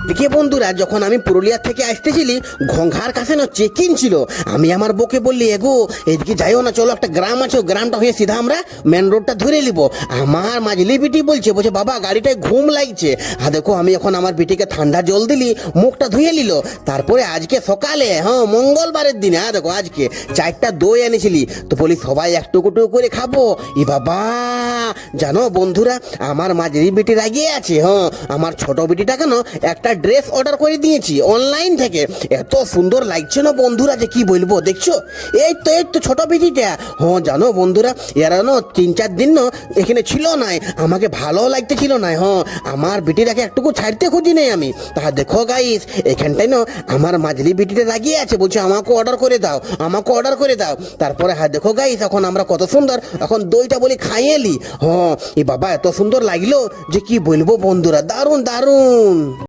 দেখে বন্ধুরা, যখন আমি পুরুলিয়া থেকে আসতেছিলি, ঘংঘার কাছে না চেকিং ছিল। আমি আমার বউকে বললি, এগো এদিকে যাইও না, চলো একটা গ্রাম আছে, ও গ্রামটা হয়ে সিধা আমরা মেন রোডটা ধরে নিব। আমার মাঝলি বিটি বলছে বাবা গাড়িটায় ঘুম লাগছে। দেখো আমি এখন আমার বিটিকে ঠান্ডা জল দিলি, মুখটা ধুয়ে নিল। তারপরে আজকে সকালে, মঙ্গলবারের দিনে, দেখো আজকে 4টা দই এনেছিলি, তো বলি সবাই একটু করে খাবো। বাবা জানো বন্ধুরা, আমার মাঝরি বিটি রাগিয়ে আছে। আমার ছোট বিটিটা কেন একটা ড্রেস অর্ডার করে দিয়েছি অনলাইন থেকে, এত সুন্দর লাগছে না বন্ধুরা যে কি বলবো। দেখছো এই তো ছোট বিটিটা। জানো বন্ধুরা, এরা 3-4 দিন এখানে ছিল না, আমাকে ভালো লাগতে ছিল না। আমার বিটিটাকে একটুকু ছাড়তে খুঁজি নেই আমি। তা দেখো গাইস, এখানটায় আমার মাঝলি বিটিটা লাগিয়ে আছে, বলছে আমাকে অর্ডার করে দাও, আমাকে অর্ডার করে দাও। তারপরে দেখো গাইস, এখন আমরা কত সুন্দর এখন দইটা বলি খাইয়েলি। বাবা এত সুন্দর লাগলো যে কি বলবো বন্ধুরা, দারুণ দারুণ।